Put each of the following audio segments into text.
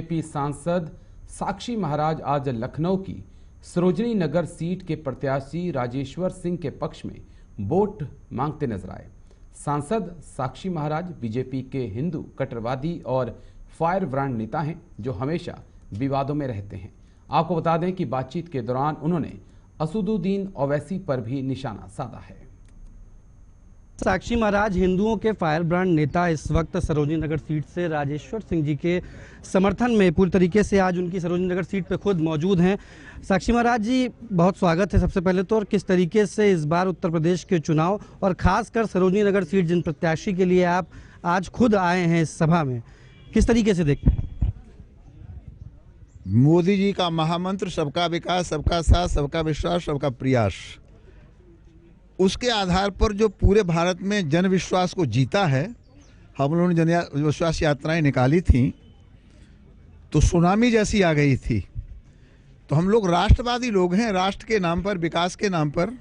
BJP सांसद साक्षी महाराज आज लखनऊ की सरोजनी नगर सीट के प्रत्याशी राजेश्वर सिंह के पक्ष में वोट मांगते नजर आए। सांसद साक्षी महाराज बीजेपी के हिंदू कट्टरवादी और फायर ब्रांड नेता हैं जो हमेशा विवादों में रहते हैं। आपको बता दें कि बातचीत के दौरान उन्होंने असदुद्दीन ओवैसी पर भी निशाना साधा है। साक्षी महाराज हिंदुओं के फायर ब्रांड नेता इस वक्त सरोजनी नगर सीट से राजेश्वर सिंह जी के समर्थन में पूरी तरीके से आज उनकी सरोजनी नगर सीट पर खुद मौजूद हैं। साक्षी महाराज जी, बहुत स्वागत है सबसे पहले तो। और किस तरीके से इस बार उत्तर प्रदेश के चुनाव और खासकर सरोजनी नगर सीट जिन प्रत्याशी के लिए आप आज खुद आए हैं इस सभा में, किस तरीके से देखते हैं? मोदी जी का महामंत्र सबका विकास, सबका साथ, सबका विश्वास, सबका प्रयास, उसके आधार पर जो पूरे भारत में जन विश्वास को जीता है। हम लोगों ने जन विश्वास यात्राएं निकाली थी तो सुनामी जैसी आ गई थी। तो हम लोग राष्ट्रवादी लोग हैं, राष्ट्र के नाम पर, विकास के नाम पर,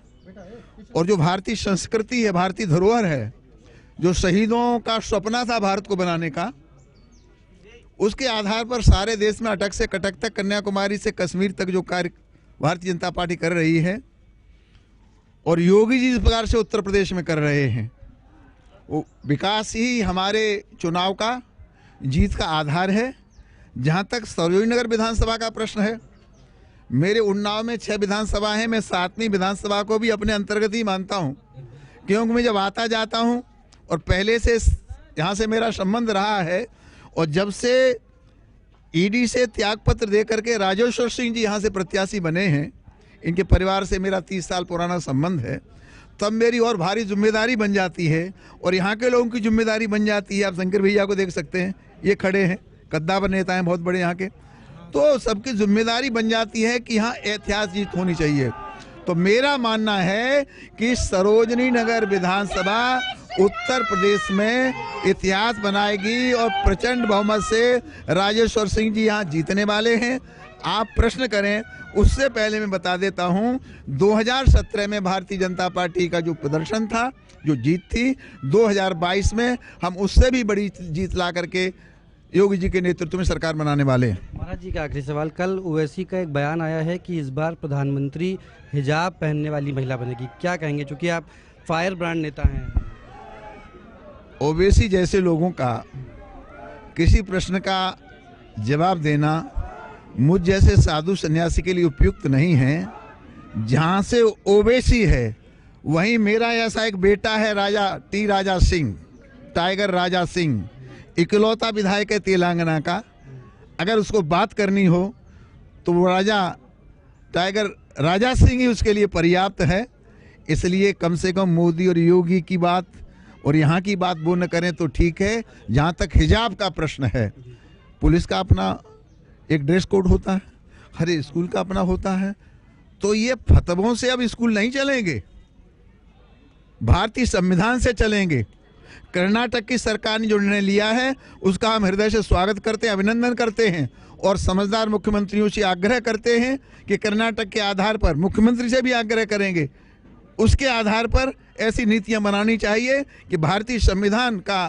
और जो भारतीय संस्कृति है, भारतीय धरोहर है, जो शहीदों का सपना था भारत को बनाने का, उसके आधार पर सारे देश में अटक से कटक तक, कन्याकुमारी से कश्मीर तक जो कार्य भारतीय जनता पार्टी कर रही है और योगी जी जिस प्रकार से उत्तर प्रदेश में कर रहे हैं, वो विकास ही हमारे चुनाव का जीत का आधार है। जहाँ तक सरोजनी नगर विधानसभा का प्रश्न है, मेरे उन्नाव में 6 विधानसभा हैं। मैं 7वीं विधानसभा को भी अपने अंतर्गत ही मानता हूँ, क्योंकि मैं जब आता जाता हूँ और पहले से यहाँ से मेरा संबंध रहा है, और जब से ईडी से त्यागपत्र दे करके राजेश्वर सिंह जी यहाँ से प्रत्याशी बने हैं, इनके परिवार से मेरा 30 साल पुराना संबंध है, तब मेरी और भारी जिम्मेदारी बन जाती है। और यहाँ के लोगों की जिम्मेदारी बन जाती है। आप शंकर भैया को देख सकते हैं, ये खड़े हैं, कद्दावर नेता हैं बहुत बड़े यहाँ के। तो सबकी जिम्मेदारी बन जाती है कि यहाँ ऐतिहासिक जीत होनी चाहिए। तो मेरा मानना है कि सरोजनी नगर विधानसभा उत्तर प्रदेश में इतिहास बनाएगी और प्रचंड बहुमत से राजेश्वर सिंह जी यहाँ जीतने वाले हैं। आप प्रश्न करें, उससे पहले मैं बता देता हूं, 2017 में भारतीय जनता पार्टी का जो प्रदर्शन था, जो जीत थी, 2022 में हम उससे भी बड़ी जीत ला करके योगी जी के नेतृत्व में सरकार बनाने वाले हैं। महाराज जी का आखिरी सवाल, कल ओवैसी का एक बयान आया है कि इस बार प्रधानमंत्री हिजाब पहनने वाली महिला बनेगी, क्या कहेंगे, चूंकि आप फायर ब्रांड नेता हैं? ओवैसी जैसे लोगों का किसी प्रश्न का जवाब देना मुझ जैसे साधु सन्यासी के लिए उपयुक्त नहीं है। जहाँ से ओवैसी है वहीं मेरा ऐसा एक बेटा है, राजा सिंह, टाइगर राजा सिंह, इकलौता विधायक है तेलंगाना का। अगर उसको बात करनी हो तो वो टाइगर राजा सिंह ही उसके लिए पर्याप्त है। इसलिए कम से कम मोदी और योगी की बात और यहाँ की बात वो न करें तो ठीक है। जहाँ तक हिजाब का प्रश्न है, पुलिस का अपना एक ड्रेस कोड होता है, हर स्कूल का अपना होता है। तो ये फतवों से अब स्कूल नहीं चलेंगे, भारतीय संविधान से चलेंगे। कर्नाटक की सरकार ने जो निर्णय लिया है उसका हम हृदय से स्वागत करते हैं, अभिनंदन करते हैं, और समझदार मुख्यमंत्रियों से आग्रह करते हैं कि कर्नाटक के आधार पर, मुख्यमंत्री से भी आग्रह करेंगे, उसके आधार पर ऐसी नीतियां बनानी चाहिए कि भारतीय संविधान का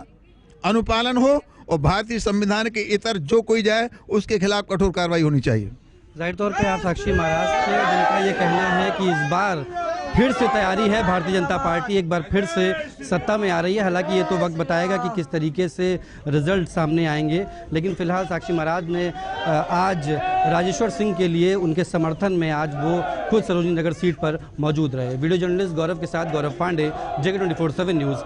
अनुपालन हो और भारतीय संविधान के इतर जो कोई जाए उसके खिलाफ कठोर कार्रवाई होनी चाहिए। जाहिर तौर पे आप साक्षी महाराज से, जिनका ये कहना है कि इस बार फिर से तैयारी है, भारतीय जनता पार्टी एक बार फिर से सत्ता में आ रही है। हालांकि ये तो वक्त बताएगा कि किस तरीके से रिजल्ट सामने आएंगे, लेकिन फिलहाल साक्षी महाराज ने आज राजेश्वर सिंह के लिए उनके समर्थन में आज वो खुद सरोजनी नगर सीट पर मौजूद रहे। वीडियो जर्नलिस्ट गौरव के साथ गौरव पांडे, जगह 24/7 न्यूज़।